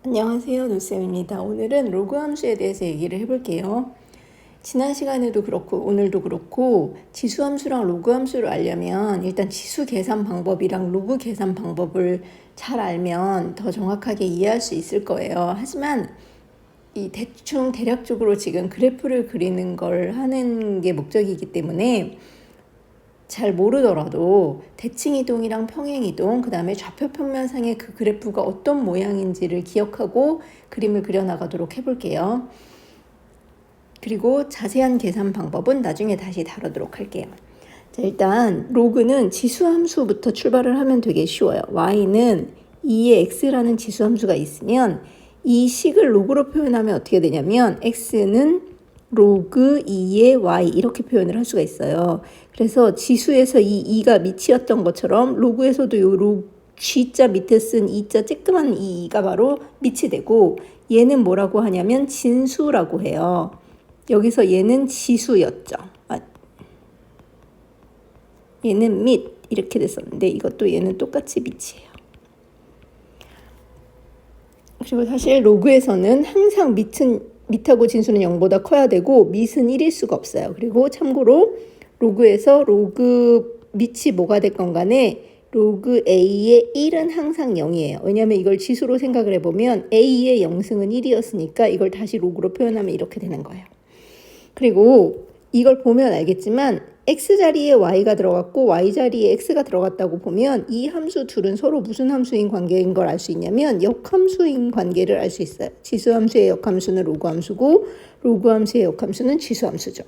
안녕하세요, 노쌤입니다. 오늘은 로그 함수에 대해서 얘기를 해볼게요. 지난 시간에도 그렇고 오늘도 그렇고 지수 함수랑 로그 함수를 알려면 일단 지수 계산 방법이랑 로그 계산 방법을 잘 알면 더 정확하게 이해할 수 있을 거예요. 하지만 이 대충 대략적으로 지금 그래프를 그리는 걸 하는 게 목적이기 때문에 잘 모르더라도 대칭이동이랑 평행이동, 그 다음에 좌표 평면상의 그 그래프가 어떤 모양인지를 기억하고 그림을 그려나가도록 해볼게요. 그리고 자세한 계산 방법은 나중에 다시 다루도록 할게요. 자, 일단 로그는 지수함수부터 출발을 하면 되게 쉬워요. y는 2의 x라는 지수함수가 있으면 이 식을 로그로 표현하면 어떻게 되냐면 x는 로그 2의 y 이렇게 표현을 할 수가 있어요. 그래서 지수에서 이 2가 밑이었던 것처럼 로그에서도 요 G자 밑에 쓴 2자 쬐끄만 이 2가 바로 밑이 되고, 얘는 뭐라고 하냐면 진수라고 해요. 여기서 얘는 지수였죠. 얘는 밑 이렇게 됐었는데 이것도 얘는 똑같이 밑이에요. 그리고 사실 로그에서는 항상 밑하고 진수는 0보다 커야 되고 밑은 1일 수가 없어요. 그리고 참고로 로그에서 로그 밑이 뭐가 됐건 간에 로그 A의 1은 항상 0이에요. 왜냐하면 이걸 지수로 생각을 해보면 A의 0승은 1이었으니까 이걸 다시 로그로 표현하면 이렇게 되는 거예요. 그리고 이걸 보면 알겠지만 x자리에 y가 들어갔고 y자리에 x가 들어갔다고 보면 이 함수 둘은 서로 무슨 함수인 관계인 걸 알 수 있냐면 역함수인 관계를 알 수 있어요. 지수함수의 역함수는 로그함수고 로그함수의 역함수는 지수함수죠.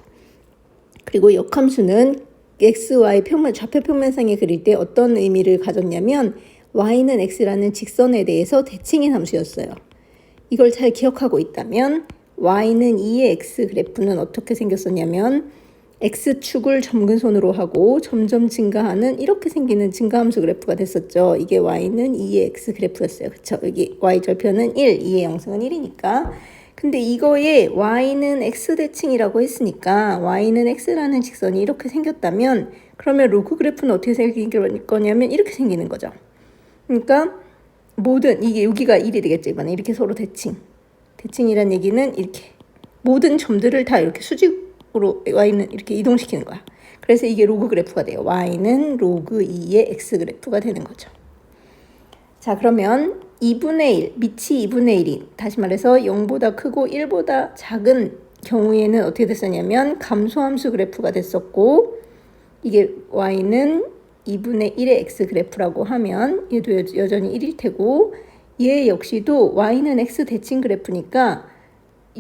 그리고 역함수는 x, y 좌표 평면상에 그릴 때 어떤 의미를 가졌냐면 y는 x라는 직선에 대해서 대칭인 함수였어요. 이걸 잘 기억하고 있다면 y는 2의 x 그래프는 어떻게 생겼었냐면 x축을 점근선으로 하고 점점 증가하는 이렇게 생기는 증가함수 그래프가 됐었죠. 이게 y는 2의 x 그래프였어요. 그쵸? 여기 y절편은 1, 2의 0승은 1이니까. 근데 이거에 y는 x 대칭이라고 했으니까 y는 x라는 직선이 이렇게 생겼다면 그러면 로그 그래프는 어떻게 생길 거냐면 이렇게 생기는 거죠. 그러니까 모든 이게 여기가 1이 되겠죠. 이번에 이렇게 서로 대칭이란 얘기는 이렇게 모든 점들을 다 이렇게 수직으로 y는 이렇게 이동시키는 거야. 그래서 이게 로그 그래프가 돼요. y는 로그 2의 x 그래프가 되는 거죠. 자, 그러면 2분의 1, 밑이 2분의 1인, 다시 말해서 0보다 크고 1보다 작은 경우에는 어떻게 됐었냐면 감소함수 그래프가 됐었고, 이게 y는 2분의 1의 x 그래프라고 하면 얘도 여전히 1일 테고, 얘 역시도 y는 x 대칭 그래프니까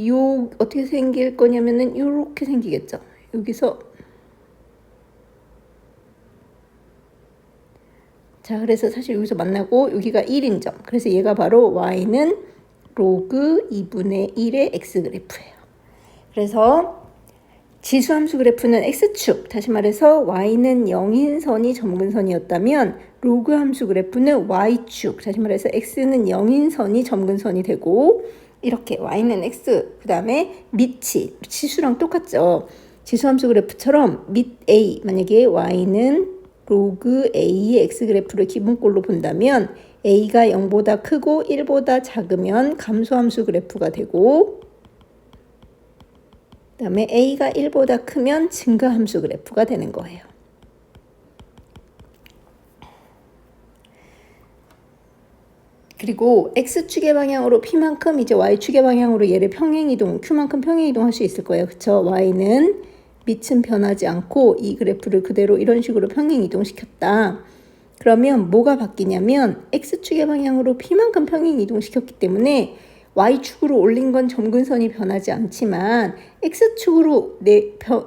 요 어떻게 생길 거냐면은 요렇게 생기겠죠. 여기서 자, 그래서 사실 여기서 만나고 여기가 1인 점. 그래서 얘가 바로 y는 로그 2분의 1의 x 그래프예요. 그래서 지수함수 그래프는 x축, 다시 말해서 y는 0인 선이 점근선이었다면 로그 함수 그래프는 y축, 다시 말해서 x는 0인 선이 점근선이 되고, 이렇게 y는 x, 그 다음에 밑이 지수랑 똑같죠. 지수함수 그래프처럼 밑 a, 만약에 y는 로그 a의 x 그래프를 기본꼴로 본다면 a가 0보다 크고 1보다 작으면 감소함수 그래프가 되고, 그 다음에 a가 1보다 크면 증가함수 그래프가 되는 거예요. 그리고 x축의 방향으로 p만큼 이제 y축의 방향으로 얘를 평행이동, q만큼 평행이동 할 수 있을 거예요. 그쵸? y는 밑은 변하지 않고 이 그래프를 그대로 이런 식으로 평행이동시켰다. 그러면 뭐가 바뀌냐면 x축의 방향으로 p만큼 평행이동시켰기 때문에 y축으로 올린 건 점근선이 변하지 않지만 x축으로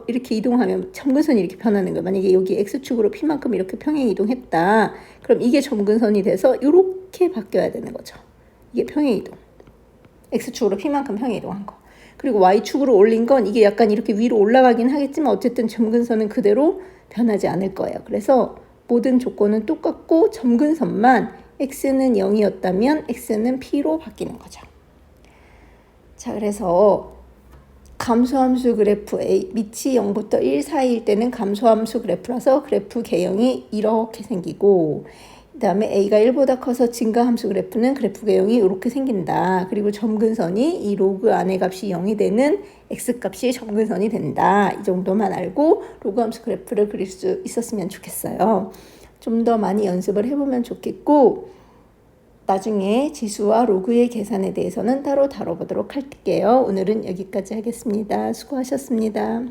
이렇게 이동하면 점근선이 이렇게 변하는 거예요. 만약에 여기 x축으로 p만큼 이렇게 평행이동했다. 그럼 이게 점근선이 돼서 이렇게 바뀌어야 되는 거죠. 이게 평행이동. x축으로 p만큼 평행이동한 거. 그리고 y축으로 올린 건 이게 약간 이렇게 위로 올라가긴 하겠지만 어쨌든 점근선은 그대로 변하지 않을 거예요. 그래서 모든 조건은 똑같고 점근선만 x는 0이었다면 x는 p로 바뀌는 거죠. 자, 그래서 감소함수 그래프 A, 밑이 0부터 1 사이일 때는 감소함수 그래프라서 그래프 개형이 이렇게 생기고, 그 다음에 a가 1보다 커서 증가함수 그래프는 그래프 개형이 이렇게 생긴다. 그리고 점근선이 이 로그 안의 값이 0이 되는 x값이 점근선이 된다. 이 정도만 알고 로그 함수 그래프를 그릴 수 있었으면 좋겠어요. 좀 더 많이 연습을 해보면 좋겠고 나중에 지수와 로그의 계산에 대해서는 따로 다뤄보도록 할게요. 오늘은 여기까지 하겠습니다. 수고하셨습니다.